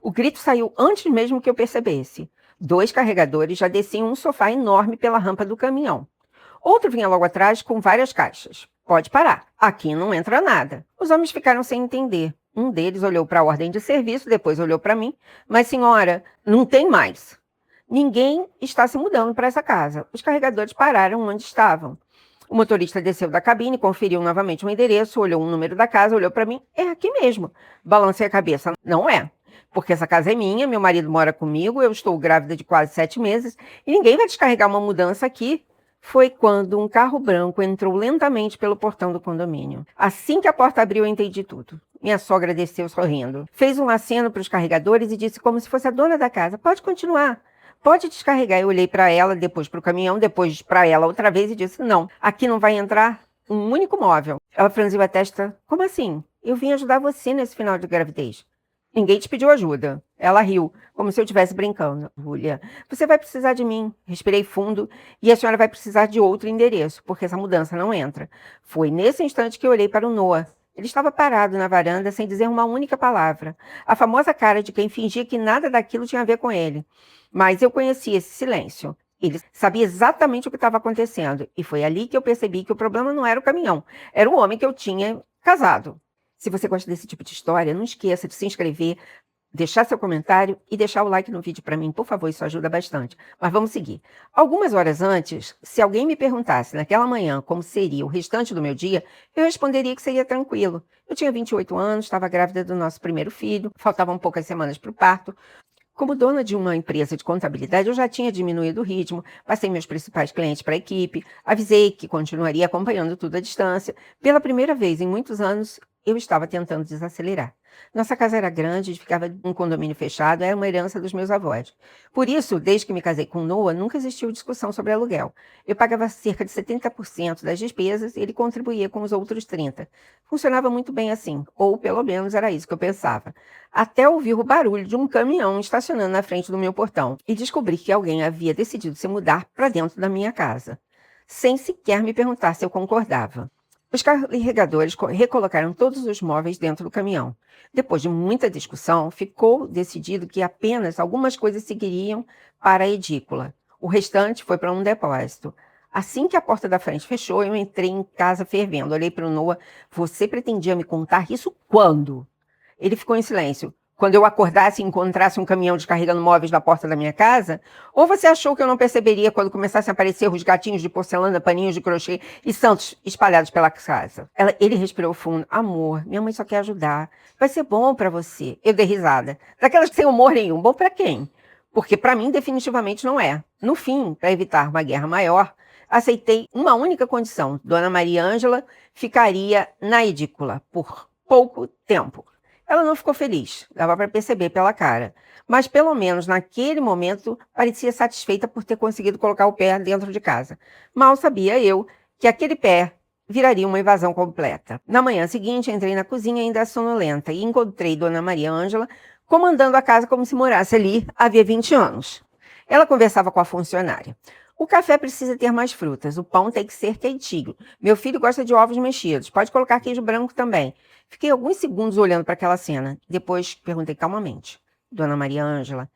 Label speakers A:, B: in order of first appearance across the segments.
A: O grito saiu antes mesmo que eu percebesse. 2 carregadores já desciam um sofá enorme pela rampa do caminhão. Outro vinha logo atrás com várias caixas. Pode parar, aqui não entra nada. Os homens ficaram sem entender. Um deles olhou para a ordem de serviço, depois olhou para mim. Mas senhora, não tem mais. Ninguém está se mudando para essa casa. Os carregadores pararam onde estavam. O motorista desceu da cabine, conferiu novamente o endereço, olhou o número da casa, olhou para mim. É aqui mesmo. Balancei a cabeça. Não é. Porque essa casa é minha, meu marido mora comigo, eu estou grávida de quase 7 meses e ninguém vai descarregar uma mudança aqui. Foi quando um carro branco entrou lentamente pelo portão do condomínio. Assim que a porta abriu, eu entendi tudo. Minha sogra desceu sorrindo. Fez um aceno para os carregadores e disse como se fosse a dona da casa. Pode continuar. Pode descarregar. Eu olhei para ela, depois para o caminhão, depois para ela outra vez e disse, não, aqui não vai entrar um único móvel. Ela franziu a testa. Como assim? Eu vim ajudar você nesse final de gravidez. Ninguém te pediu ajuda. Ela riu, como se eu estivesse brincando. Julia, você vai precisar de mim. Respirei fundo e a senhora vai precisar de outro endereço, porque essa mudança não entra. Foi nesse instante que eu olhei para o Noah. Ele estava parado na varanda sem dizer uma única palavra. A famosa cara de quem fingia que nada daquilo tinha a ver com ele. Mas eu conhecia esse silêncio. Ele sabia exatamente o que estava acontecendo. E foi ali que eu percebi que o problema não era o caminhão. Era o homem que eu tinha casado. Se você gosta desse tipo de história, não esqueça de se inscrever, deixar seu comentário e deixar o like no vídeo para mim, por favor, isso ajuda bastante. Mas vamos seguir. Algumas horas antes, se alguém me perguntasse naquela manhã como seria o restante do meu dia, eu responderia que seria tranquilo. Eu tinha 28 anos, estava grávida do nosso primeiro filho, faltavam poucas semanas para o parto. Como dona de uma empresa de contabilidade, eu já tinha diminuído o ritmo, passei meus principais clientes para a equipe, avisei que continuaria acompanhando tudo à distância. Pela primeira vez em muitos anos, eu estava tentando desacelerar. Nossa casa era grande, ficava em um condomínio fechado, era uma herança dos meus avós. Por isso, desde que me casei com Noah, nunca existiu discussão sobre aluguel. Eu pagava cerca de 70% das despesas e ele contribuía com os outros 30%. Funcionava muito bem assim, ou pelo menos era isso que eu pensava. Até ouvir o barulho de um caminhão estacionando na frente do meu portão e descobri que alguém havia decidido se mudar para dentro da minha casa, sem sequer me perguntar se eu concordava. Os carregadores recolocaram todos os móveis dentro do caminhão. Depois de muita discussão, ficou decidido que apenas algumas coisas seguiriam para a edícula. O restante foi para um depósito. Assim que a porta da frente fechou, eu entrei em casa fervendo. Olhei para o Noah. Você pretendia me contar isso quando? Ele ficou em silêncio. Quando eu acordasse e encontrasse um caminhão descarregando móveis na porta da minha casa? Ou você achou que eu não perceberia quando começassem a aparecer os gatinhos de porcelana, paninhos de crochê e santos espalhados pela casa? Ele respirou fundo. Amor, minha mãe só quer ajudar. Vai ser bom pra você. Eu dei risada. Daquelas sem humor nenhum. Bom pra quem? Porque pra mim definitivamente não é. No fim, para evitar uma guerra maior, aceitei uma única condição. Dona Maria Ângela ficaria na edícula por pouco tempo. Ela não ficou feliz, dava para perceber pela cara. Mas pelo menos naquele momento parecia satisfeita por ter conseguido colocar o pé dentro de casa. Mal sabia eu que aquele pé viraria uma invasão completa. Na manhã seguinte, entrei na cozinha ainda sonolenta e encontrei Dona Maria Ângela comandando a casa como se morasse ali havia 20 anos. Ela conversava com a funcionária. O café precisa ter mais frutas, o pão tem que ser quentinho. Meu filho gosta de ovos mexidos, pode colocar queijo branco também. Fiquei alguns segundos olhando para aquela cena. Depois perguntei calmamente. Dona Maria Ângela,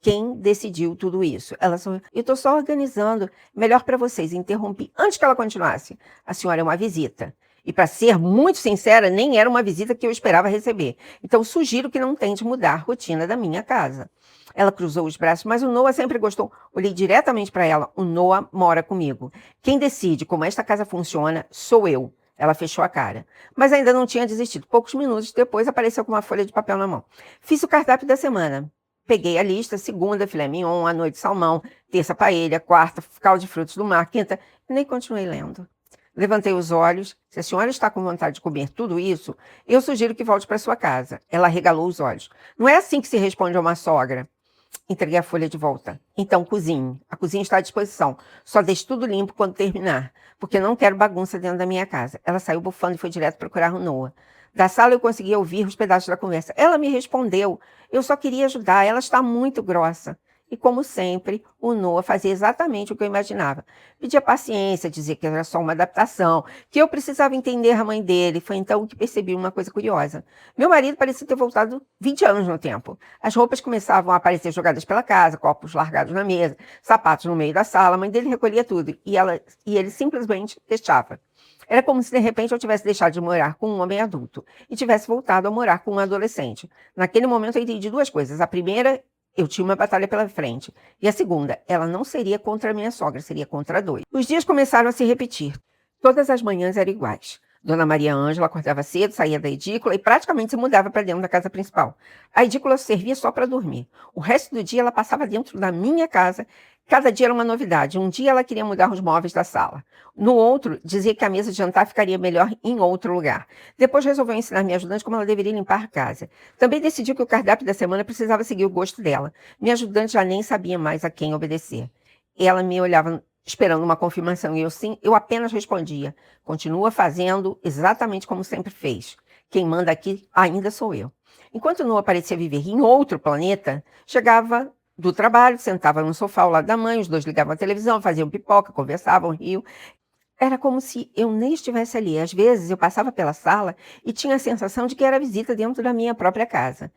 A: quem decidiu tudo isso? Ela só... Eu estou só organizando. Melhor para vocês. Interrompi antes que ela continuasse. A senhora é uma visita. E para ser muito sincera, nem era uma visita que eu esperava receber. Então sugiro que não tente mudar a rotina da minha casa. Ela cruzou os braços, mas o Noah sempre gostou. Olhei diretamente para ela. O Noah mora comigo. Quem decide como esta casa funciona sou eu. Ela fechou a cara. Mas ainda não tinha desistido. Poucos minutos depois, apareceu com uma folha de papel na mão. Fiz o cardápio da semana. Peguei a lista, segunda, filé mignon, à noite salmão, terça paella, quarta, caldo de frutos do mar, quinta... Nem continuei lendo. Levantei os olhos. Se a senhora está com vontade de comer tudo isso, eu sugiro que volte para sua casa. Ela arregalou os olhos. Não é assim que se responde a uma sogra. Entreguei a folha de volta. Então, cozinhe. A cozinha está à disposição. Só deixe tudo limpo quando terminar, porque não quero bagunça dentro da minha casa. Ela saiu bufando e foi direto procurar o Noah. Da sala eu conseguia ouvir os pedaços da conversa. Ela me respondeu. Eu só queria ajudar. Ela está muito grossa. E, como sempre, o Noah fazia exatamente o que eu imaginava. Pedia paciência, dizia que era só uma adaptação, que eu precisava entender a mãe dele. Foi então que percebi uma coisa curiosa. Meu marido parecia ter voltado 20 anos no tempo. As roupas começavam a aparecer jogadas pela casa, copos largados na mesa, sapatos no meio da sala. A mãe dele recolhia tudo e ele simplesmente deixava. Era como se de repente eu tivesse deixado de morar com um homem adulto e tivesse voltado a morar com um adolescente. Naquele momento eu entendi duas coisas. A primeira, eu tinha uma batalha pela frente. E a segunda, ela não seria contra a minha sogra, seria contra dois. Os dias começaram a se repetir. Todas as manhãs eram iguais. Dona Maria Ângela acordava cedo, saía da edícula e praticamente se mudava para dentro da casa principal. A edícula servia só para dormir. O resto do dia ela passava dentro da minha casa. Cada dia era uma novidade. Um dia ela queria mudar os móveis da sala. No outro, dizia que a mesa de jantar ficaria melhor em outro lugar. Depois resolveu ensinar minha ajudante como ela deveria limpar a casa. Também decidiu que o cardápio da semana precisava seguir o gosto dela. Minha ajudante já nem sabia mais a quem obedecer. Ela me olhava esperando uma confirmação e eu apenas respondia. Continua fazendo exatamente como sempre fez. Quem manda aqui ainda sou eu. Enquanto Noah parecia viver em outro planeta, chegava do trabalho, sentava no sofá ao lado da mãe, os dois ligavam a televisão, faziam pipoca, conversavam, riam. Era como se eu nem estivesse ali. Às vezes eu passava pela sala e tinha a sensação de que era visita dentro da minha própria casa.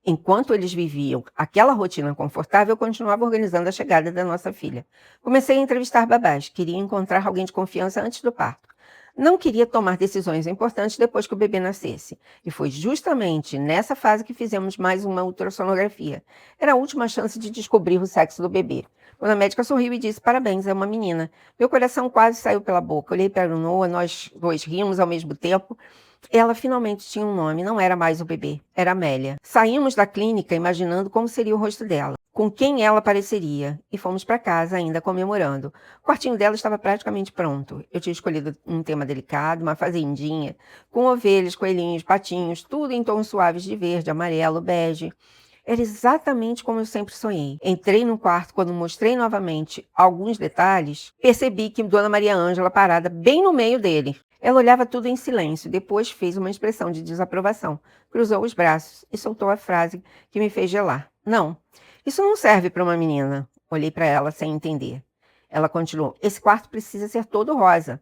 A: Enquanto eles viviam aquela rotina confortável, eu continuava organizando a chegada da nossa filha. Comecei a entrevistar babás, queria encontrar alguém de confiança antes do parto. Não queria tomar decisões importantes depois que o bebê nascesse. E foi justamente nessa fase que fizemos mais uma ultrassonografia. Era a última chance de descobrir o sexo do bebê. Quando a médica sorriu e disse, parabéns, é uma menina. Meu coração quase saiu pela boca. Olhei para o Noah, nós dois rimos ao mesmo tempo. Ela finalmente tinha um nome, não era mais o bebê, era Amélia. Saímos da clínica imaginando como seria o rosto dela, com quem ela pareceria, e fomos para casa ainda comemorando. O quartinho dela estava praticamente pronto. Eu tinha escolhido um tema delicado, uma fazendinha, com ovelhas, coelhinhos, patinhos, tudo em tons suaves de verde, amarelo, bege. Era exatamente como eu sempre sonhei. Entrei no quarto, quando mostrei novamente alguns detalhes, percebi que Dona Maria Ângela parada bem no meio dele. Ela olhava tudo em silêncio, depois fez uma expressão de desaprovação, cruzou os braços e soltou a frase que me fez gelar. Não, isso não serve para uma menina. Olhei para ela sem entender. Ela continuou, esse quarto precisa ser todo rosa.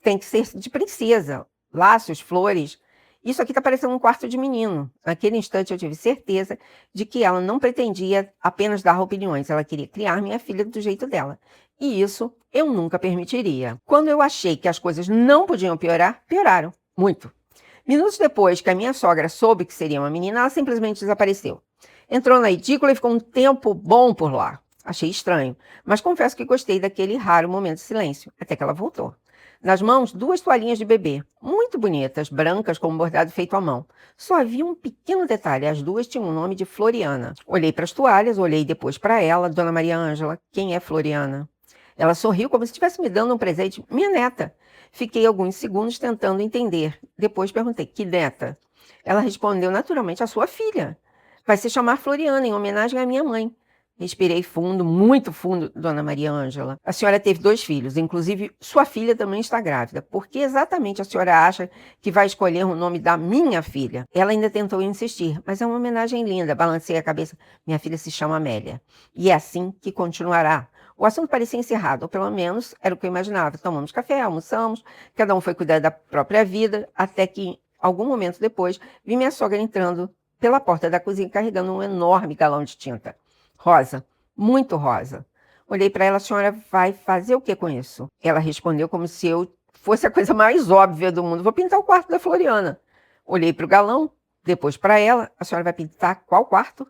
A: Tem que ser de princesa, laços, flores. Isso aqui está parecendo um quarto de menino. Naquele instante eu tive certeza de que ela não pretendia apenas dar opiniões, ela queria criar minha filha do jeito dela. E isso eu nunca permitiria. Quando eu achei que as coisas não podiam piorar, pioraram. Muito. Minutos depois que a minha sogra soube que seria uma menina, ela simplesmente desapareceu. Entrou na edícula e ficou um tempo bom por lá. Achei estranho, mas confesso que gostei daquele raro momento de silêncio, até que ela voltou. Nas mãos, duas toalhinhas de bebê, muito bonitas, brancas com um bordado feito à mão. Só havia um pequeno detalhe, as duas tinham o nome de Floriana. Olhei para as toalhas, olhei depois para ela, Dona Maria Ângela, quem é Floriana? Ela sorriu como se estivesse me dando um presente, minha neta. Fiquei alguns segundos tentando entender. Depois perguntei, que neta? Ela respondeu naturalmente, a sua filha. Vai se chamar Floriana, em homenagem à minha mãe. Respirei fundo, muito fundo, Dona Maria Ângela. A senhora teve 2 filhos, inclusive sua filha também está grávida. Por que exatamente a senhora acha que vai escolher o nome da minha filha? Ela ainda tentou insistir, mas é uma homenagem linda. Balancei a cabeça. Minha filha se chama Amélia. E é assim que continuará. O assunto parecia encerrado, ou pelo menos era o que eu imaginava. Tomamos café, almoçamos, cada um foi cuidar da própria vida, até que, algum momento depois, vi minha sogra entrando pela porta da cozinha carregando um enorme galão de tinta. Rosa, muito rosa. Olhei para ela, a senhora vai fazer o que com isso? Ela respondeu como se eu fosse a coisa mais óbvia do mundo. Vou pintar o quarto da Floriana. Olhei para o galão, depois para ela. A senhora vai pintar qual quarto?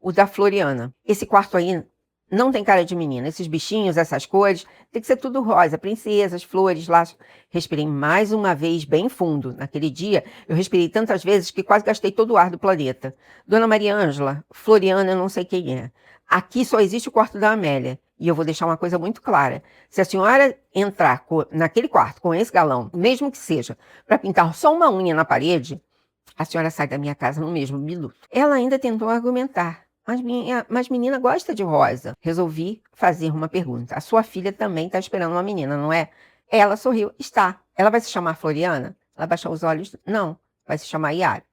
A: O da Floriana. Esse quarto aí não tem cara de menina. Esses bichinhos, essas cores, tem que ser tudo rosa. Princesas, flores, laços. Respirei mais uma vez bem fundo. Naquele dia, eu respirei tantas vezes que quase gastei todo o ar do planeta. Dona Maria Ângela, Floriana, eu não sei quem é. Aqui só existe o quarto da Amélia. E eu vou deixar uma coisa muito clara. Se a senhora entrar naquele quarto com esse galão, mesmo que seja para pintar só uma unha na parede, a senhora sai da minha casa no mesmo minuto. Ela ainda tentou argumentar. Mas menina gosta de rosa. Resolvi fazer uma pergunta. A sua filha também está esperando uma menina, não é? Ela sorriu. Está. Ela vai se chamar Floriana? Ela baixou os olhos. Não. Vai se chamar Yara.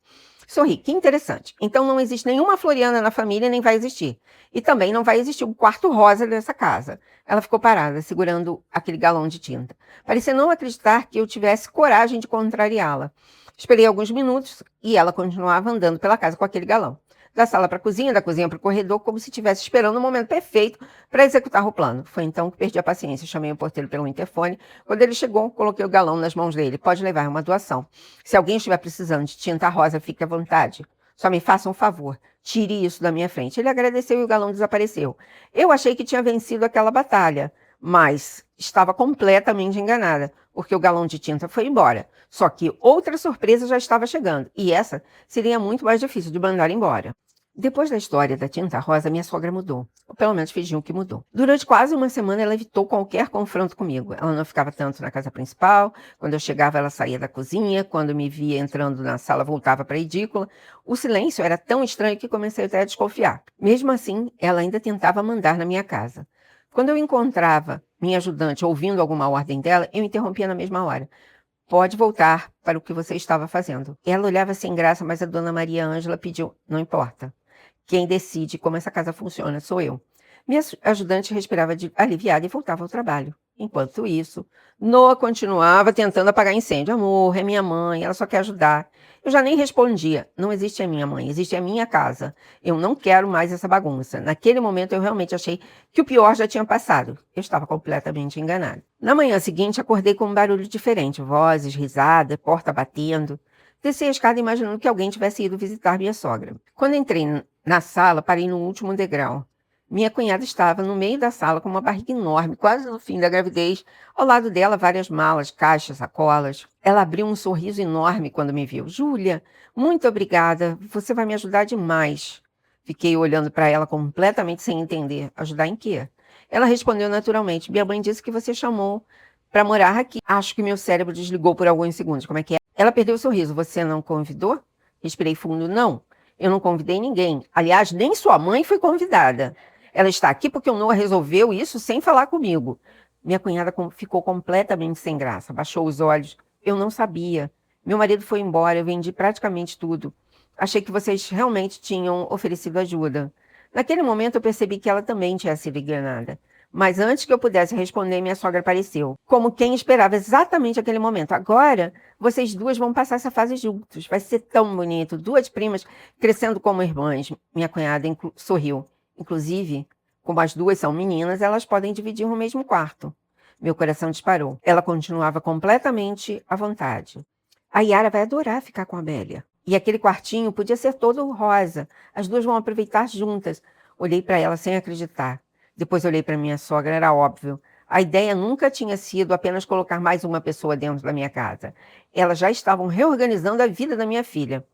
A: Sorri, que interessante. Então não existe nenhuma Floriana na família, nem vai existir. E também não vai existir o quarto rosa dessa casa. Ela ficou parada, segurando aquele galão de tinta. Parecia não acreditar que eu tivesse coragem de contrariá-la. Esperei alguns minutos e ela continuava andando pela casa com aquele galão. Da sala para a cozinha, da cozinha para o corredor, como se estivesse esperando o momento perfeito para executar o plano. Foi então que perdi a paciência. Chamei o porteiro pelo interfone. Quando ele chegou, coloquei o galão nas mãos dele. Pode levar, é uma doação. Se alguém estiver precisando de tinta rosa, fique à vontade. Só me faça um favor. Tire isso da minha frente. Ele agradeceu e o galão desapareceu. Eu achei que tinha vencido aquela batalha, mas estava completamente enganada, porque o galão de tinta foi embora. Só que outra surpresa já estava chegando, e essa seria muito mais difícil de mandar embora. Depois da história da tinta rosa, minha sogra mudou. Ou pelo menos fingiu que mudou. Durante quase uma semana, ela evitou qualquer confronto comigo. Ela não ficava tanto na casa principal. Quando eu chegava, ela saía da cozinha. Quando me via entrando na sala, voltava para a edícula. O silêncio era tão estranho que comecei até a desconfiar. Mesmo assim, ela ainda tentava mandar na minha casa. Quando eu encontrava minha ajudante ouvindo alguma ordem dela, eu interrompia na mesma hora. Pode voltar para o que você estava fazendo. Ela olhava sem graça, mas a dona Maria Ângela pediu, não importa. Quem decide como essa casa funciona sou eu. Minha ajudante respirava aliviada e voltava ao trabalho. Enquanto isso, Noah continuava tentando apagar incêndio. Amor, é minha mãe, ela só quer ajudar. Eu já nem respondia. Não existe a minha mãe, existe a minha casa. Eu não quero mais essa bagunça. Naquele momento eu realmente achei que o pior já tinha passado. Eu estava completamente enganada. Na manhã seguinte, acordei com um barulho diferente. Vozes, risada, porta batendo. Desci a escada imaginando que alguém tivesse ido visitar minha sogra. Quando entrei na sala, parei no último degrau. Minha cunhada estava no meio da sala com uma barriga enorme, quase no fim da gravidez. Ao lado dela, várias malas, caixas, sacolas. Ela abriu um sorriso enorme quando me viu. Júlia, muito obrigada. Você vai me ajudar demais. Fiquei olhando para ela completamente sem entender. Ajudar em quê? Ela respondeu naturalmente. Minha mãe disse que você chamou para morar aqui. Acho que meu cérebro desligou por alguns segundos. Como é que é? Ela perdeu o sorriso. Você não convidou? Respirei fundo. Não. Eu não convidei ninguém. Aliás, nem sua mãe foi convidada. Ela está aqui porque o Noah resolveu isso sem falar comigo. Minha cunhada ficou completamente sem graça. Baixou os olhos. Eu não sabia. Meu marido foi embora. Eu vendi praticamente tudo. Achei que vocês realmente tinham oferecido ajuda. Naquele momento eu percebi que ela também tinha sido enganada. Mas antes que eu pudesse responder, minha sogra apareceu. Como quem esperava exatamente aquele momento. Agora, vocês duas vão passar essa fase juntos. Vai ser tão bonito. Duas primas crescendo como irmãs. Minha cunhada sorriu. Inclusive, como as duas são meninas, elas podem dividir o mesmo quarto. Meu coração disparou. Ela continuava completamente à vontade. A Yara vai adorar ficar com a Amélia. E aquele quartinho podia ser todo rosa. As duas vão aproveitar juntas. Olhei para ela sem acreditar. Depois olhei para minha sogra, era óbvio. A ideia nunca tinha sido apenas colocar mais uma pessoa dentro da minha casa. Elas já estavam reorganizando a vida da minha filha.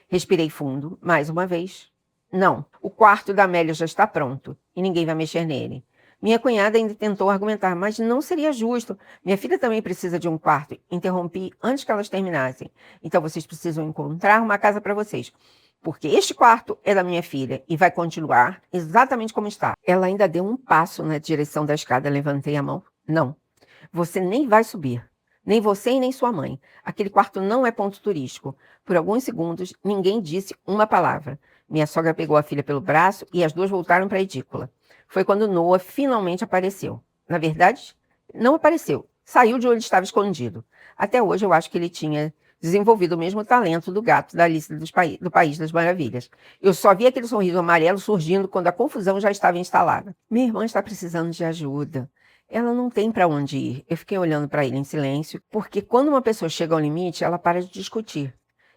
A: Respirei fundo, mais uma vez. Não, o quarto da Amélia já está pronto e ninguém vai mexer nele. Minha cunhada ainda tentou argumentar, mas não seria justo. Minha filha também precisa de um quarto. Interrompi antes que elas terminassem. Então vocês precisam encontrar uma casa para vocês. Porque este quarto é da minha filha e vai continuar exatamente como está. Ela ainda deu um passo na direção da escada. Levantei a mão. Não, você nem vai subir. Nem você e nem sua mãe. Aquele quarto não é ponto turístico. Por alguns segundos, ninguém disse uma palavra. Minha sogra pegou a filha pelo braço e as duas voltaram para a edícula. Foi quando Noah finalmente apareceu. Na verdade, não apareceu. Saiu de onde estava escondido. Até hoje eu acho que ele tinha desenvolvido o mesmo talento do gato da Alice do País das Maravilhas. Eu só vi aquele sorriso amarelo surgindo quando a confusão já estava instalada. Minha irmã está precisando de ajuda. Ela não tem para onde ir. Eu fiquei olhando para ele em silêncio, porque quando uma pessoa chega ao limite, ela para de discutir.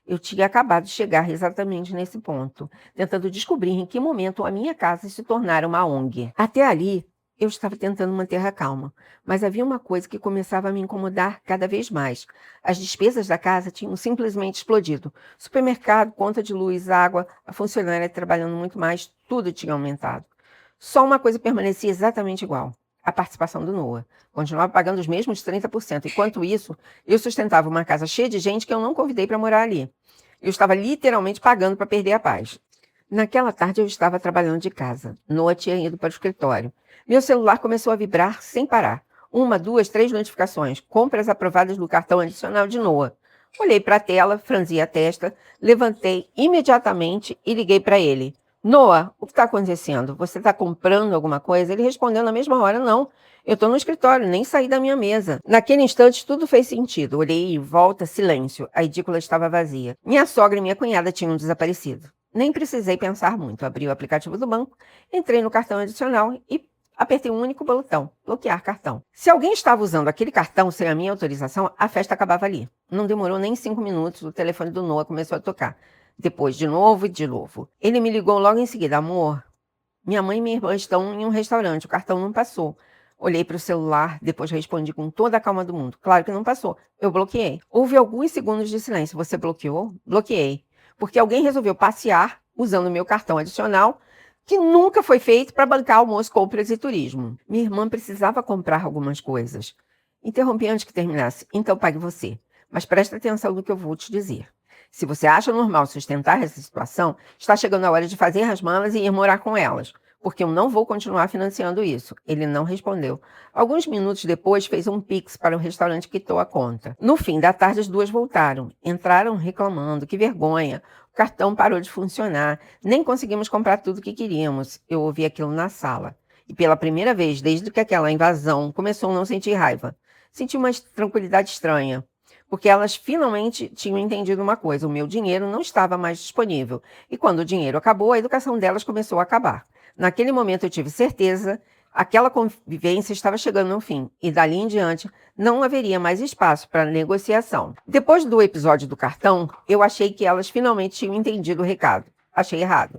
A: Eu tinha acabado de chegar exatamente nesse ponto, tentando descobrir em que momento a minha casa se tornara uma ONG. Até ali, eu estava tentando manter a calma, mas havia uma coisa que começava a me incomodar cada vez mais. As despesas da casa tinham simplesmente explodido. Supermercado, conta de luz, água, a funcionária trabalhando muito mais, tudo tinha aumentado. Só uma coisa permanecia exatamente igual. A participação do Noah. Continuava pagando os mesmos 30%. Enquanto isso, eu sustentava uma casa cheia de gente que eu não convidei para morar ali. Eu estava literalmente pagando para perder a paz. Naquela tarde eu estava trabalhando de casa. Noah tinha ido para o escritório. Meu celular começou a vibrar sem parar. 1, 2, 3 notificações. Compras aprovadas no cartão adicional de Noah. Olhei para a tela, franzi a testa, levantei imediatamente e liguei para ele. Noah, o que está acontecendo? Você está comprando alguma coisa? Ele respondeu na mesma hora, não. Eu estou no escritório, nem saí da minha mesa. Naquele instante, tudo fez sentido. Olhei em volta, silêncio. A edícula estava vazia. Minha sogra e minha cunhada tinham desaparecido. Nem precisei pensar muito. Abri o aplicativo do banco, entrei no cartão adicional e apertei um único botão, bloquear cartão. Se alguém estava usando aquele cartão sem a minha autorização, a festa acabava ali. Não demorou nem 5 minutos, o telefone do Noah começou a tocar. Depois, de novo e de novo. Ele me ligou logo em seguida. Amor, minha mãe e minha irmã estão em um restaurante, o cartão não passou. Olhei para o celular, depois respondi com toda a calma do mundo. Claro que não passou. Eu bloqueei. Houve alguns segundos de silêncio. Você bloqueou? Bloqueei. Porque alguém resolveu passear usando meu cartão adicional, que nunca foi feito para bancar almoço, compras e turismo. Minha irmã precisava comprar algumas coisas. Interrompi antes que terminasse. Então pague você. Mas presta atenção no que eu vou te dizer. Se você acha normal sustentar essa situação, está chegando a hora de fazer as malas e ir morar com elas, porque eu não vou continuar financiando isso. Ele não respondeu. Alguns minutos depois, fez um pix para o restaurante que quitou a conta. No fim da tarde, as duas voltaram. Entraram reclamando. Que vergonha. O cartão parou de funcionar. Nem conseguimos comprar tudo o que queríamos. Eu ouvi aquilo na sala. E pela primeira vez, desde que aquela invasão começou, não senti raiva. Senti uma tranquilidade estranha. Porque elas finalmente tinham entendido uma coisa, o meu dinheiro não estava mais disponível. E quando o dinheiro acabou, a educação delas começou a acabar. Naquele momento eu tive certeza, aquela convivência estava chegando ao fim, e dali em diante não haveria mais espaço para negociação. Depois do episódio do cartão, eu achei que elas finalmente tinham entendido o recado. Achei errado.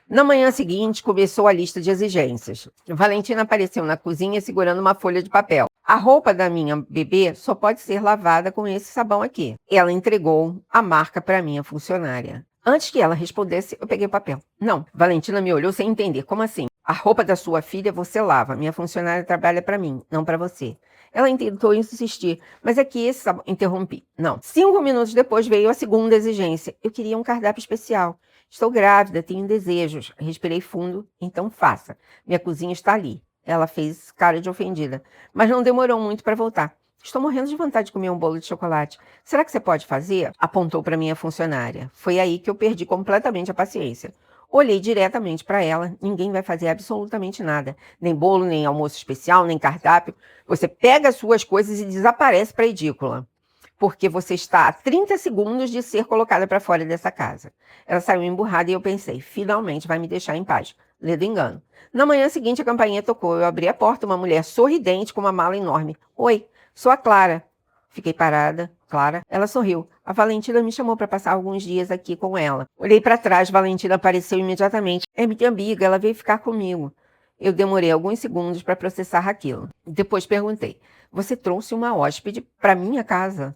A: Na manhã seguinte, começou a lista de exigências. Valentina apareceu na cozinha segurando uma folha de papel. A roupa da minha bebê só pode ser lavada com esse sabão aqui. Ela entregou a marca para minha funcionária. Antes que ela respondesse, eu peguei o papel. Não, Valentina me olhou sem entender. Como assim? A roupa da sua filha você lava. Minha funcionária trabalha para mim, não para você. Ela tentou insistir, mas é que esse sabão... Interrompi. Não. 5 minutos depois veio a segunda exigência. Eu queria um cardápio especial. Estou grávida, tenho desejos. Respirei fundo, então faça. Minha cozinha está ali. Ela fez cara de ofendida, mas não demorou muito para voltar. Estou morrendo de vontade de comer um bolo de chocolate. Será que você pode fazer? Apontou para minha funcionária. Foi aí que eu perdi completamente a paciência. Olhei diretamente para ela. Ninguém vai fazer absolutamente nada. Nem bolo, nem almoço especial, nem cardápio. Você pega as suas coisas e desaparece para a edícula. Porque você está a 30 segundos de ser colocada para fora dessa casa. Ela saiu emburrada e eu pensei, finalmente vai me deixar em paz. Lê do engano. Na manhã seguinte, a campainha tocou. Eu abri a porta, uma mulher sorridente com uma mala enorme. Oi, sou a Clara. Fiquei parada. Clara. Ela sorriu. A Valentina me chamou para passar alguns dias aqui com ela. Olhei para trás, Valentina apareceu imediatamente. É minha amiga, ela veio ficar comigo. Eu demorei alguns segundos para processar aquilo. Depois perguntei, você trouxe uma hóspede para minha casa?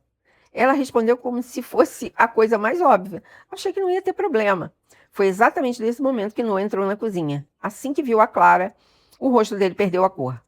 A: Ela respondeu como se fosse a coisa mais óbvia. Achei que não ia ter problema. Foi exatamente nesse momento que Noah entrou na cozinha. Assim que viu a Clara, o rosto dele perdeu a cor.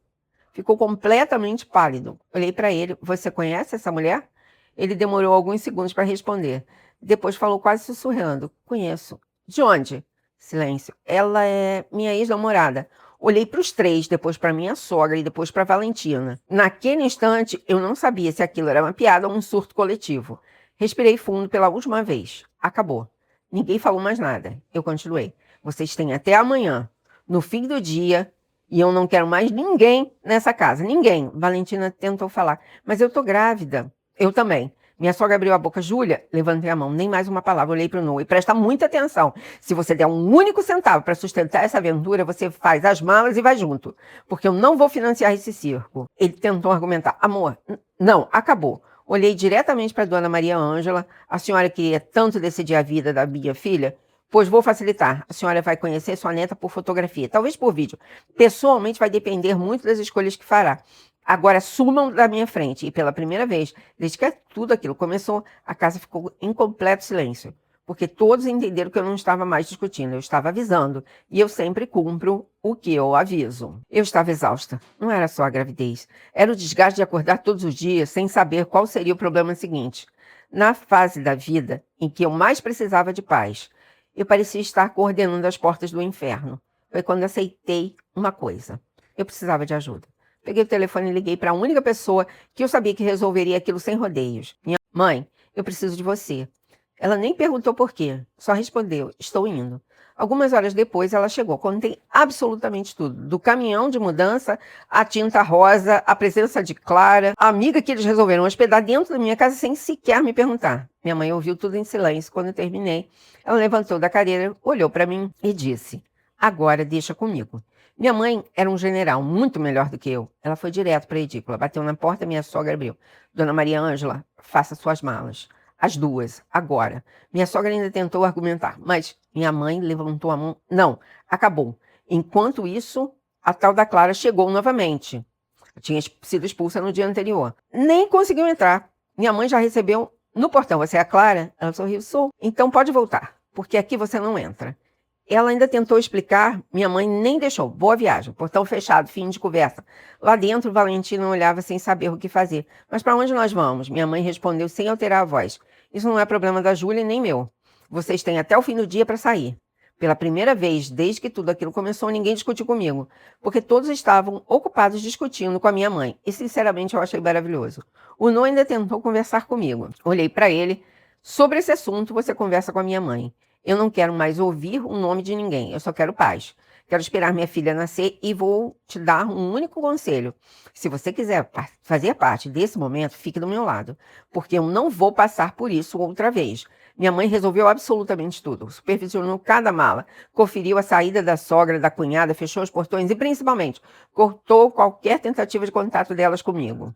A: Ficou completamente pálido. Olhei para ele. Você conhece essa mulher? Ele demorou alguns segundos para responder. Depois falou quase sussurrando. Conheço. De onde? Silêncio. Ela é minha ex-namorada. Olhei para os três, depois para minha sogra e depois para Valentina. Naquele instante, eu não sabia se aquilo era uma piada ou um surto coletivo. Respirei fundo pela última vez. Acabou. Ninguém falou mais nada. Eu continuei. Vocês têm até amanhã. No fim do dia, e eu não quero mais ninguém nessa casa. Ninguém. Valentina tentou falar. Mas eu tô grávida. Eu também. Minha sogra abriu a boca. Júlia, levantei a mão, nem mais uma palavra, olhei para o Noah. E presta muita atenção. Se você der um único centavo para sustentar essa aventura, você faz as malas e vai junto. Porque eu não vou financiar esse circo. Ele tentou argumentar. Amor, não, acabou. Olhei diretamente para a dona Maria Ângela. A senhora queria tanto decidir a vida da minha filha? Pois vou facilitar. A senhora vai conhecer sua neta por fotografia, talvez por vídeo. Pessoalmente vai depender muito das escolhas que fará. Agora sumam da minha frente. E pela primeira vez, desde que tudo aquilo começou, a casa ficou em completo silêncio. Porque todos entenderam que eu não estava mais discutindo, eu estava avisando. E eu sempre cumpro o que eu aviso. Eu estava exausta. Não era só a gravidez. Era o desgaste de acordar todos os dias sem saber qual seria o problema seguinte. Na fase da vida em que eu mais precisava de paz, eu parecia estar coordenando as portas do inferno. Foi quando aceitei uma coisa. Eu precisava de ajuda. Peguei o telefone e liguei para a única pessoa que eu sabia que resolveria aquilo sem rodeios. Minha mãe, Eu preciso de você. Ela nem perguntou por quê, só respondeu: estou indo. Algumas horas depois ela chegou. Contei absolutamente tudo, do caminhão de mudança, a tinta rosa, a presença de Clara, a amiga que eles resolveram hospedar dentro da minha casa sem sequer me perguntar. Minha mãe ouviu tudo em silêncio. Quando eu terminei, ela levantou da cadeira, olhou para mim e disse: agora deixa comigo. Minha mãe era um general muito melhor do que eu. Ela foi direto para a edícula, bateu na porta, minha sogra abriu. Dona Maria Ângela, faça suas malas. As duas, agora. Minha sogra ainda tentou argumentar, mas minha mãe levantou a mão. Não, acabou. Enquanto isso, a tal da Clara chegou novamente. Tinha sido expulsa no dia anterior. Nem conseguiu entrar. Minha mãe já recebeu no portão. Você é a Clara? Ela sorriu. Sou. Então pode voltar, porque aqui você não entra. Ela ainda tentou explicar, minha mãe nem deixou. Boa viagem, portão fechado, fim de conversa. Lá dentro, Valentina olhava sem saber o que fazer. Mas para onde nós vamos? Minha mãe respondeu sem alterar a voz. Isso não é problema da Júlia nem meu. Vocês têm até o fim do dia para sair. Pela primeira vez, desde que tudo aquilo começou, ninguém discutiu comigo, porque todos estavam ocupados discutindo com a minha mãe. E sinceramente eu achei maravilhoso. O Noah ainda tentou conversar comigo. Olhei para ele. Sobre esse assunto, você conversa com a minha mãe. Eu não quero mais ouvir o nome de ninguém, eu só quero paz. Quero esperar minha filha nascer e vou te dar um único conselho. Se você quiser fazer parte desse momento, fique do meu lado, porque eu não vou passar por isso outra vez. Minha mãe resolveu absolutamente tudo, supervisionou cada mala, conferiu a saída da sogra, da cunhada, fechou os portões e, principalmente, cortou qualquer tentativa de contato delas comigo.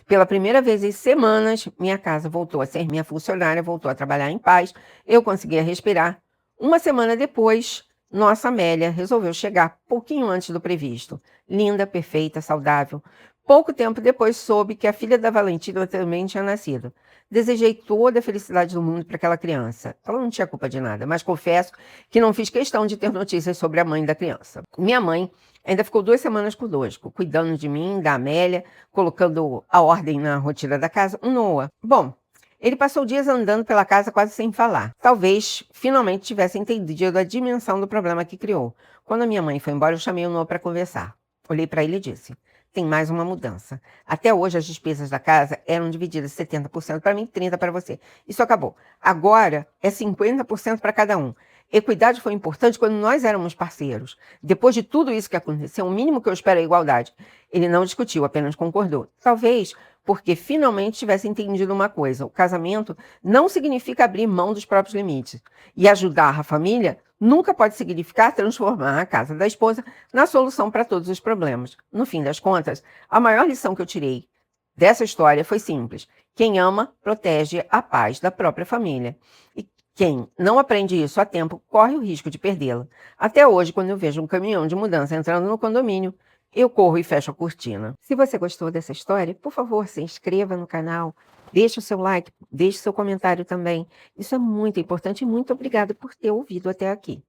A: Pela primeira vez em semanas, minha casa voltou a ser minha funcionária, voltou a trabalhar em paz, eu conseguia respirar. Uma semana depois, nossa Amélia resolveu chegar pouquinho antes do previsto. Linda, perfeita, saudável. Pouco tempo depois soube que a filha da Valentina também tinha nascido. Desejei toda a felicidade do mundo para aquela criança. Ela não tinha culpa de nada, mas confesso que não fiz questão de ter notícias sobre a mãe da criança. Minha mãe ainda ficou 2 semanas conosco, cuidando de mim, da Amélia, colocando a ordem na rotina da casa, o Noah. Bom, ele passou dias andando pela casa quase sem falar. Talvez finalmente tivesse entendido a dimensão do problema que criou. Quando a minha mãe foi embora, eu chamei o Noah para conversar. Olhei para ele e disse: tem mais uma mudança. Até hoje as despesas da casa eram divididas 70% para mim, 30% para você. Isso acabou. Agora é 50% para cada um. Equidade foi importante quando nós éramos parceiros. Depois de tudo isso que aconteceu, o mínimo que eu espero é a igualdade. Ele não discutiu, apenas concordou. Talvez porque finalmente tivesse entendido uma coisa: o casamento não significa abrir mão dos próprios limites. E ajudar a família nunca pode significar transformar a casa da esposa na solução para todos os problemas. No fim das contas, a maior lição que eu tirei dessa história foi simples: quem ama, protege a paz da própria família. E quem não aprende isso a tempo corre o risco de perdê-la. Até hoje, quando eu vejo um caminhão de mudança entrando no condomínio, eu corro e fecho a cortina. Se você gostou dessa história, por favor, se inscreva no canal, deixe o seu like, deixe o seu comentário também. Isso é muito importante e muito obrigada por ter ouvido até aqui.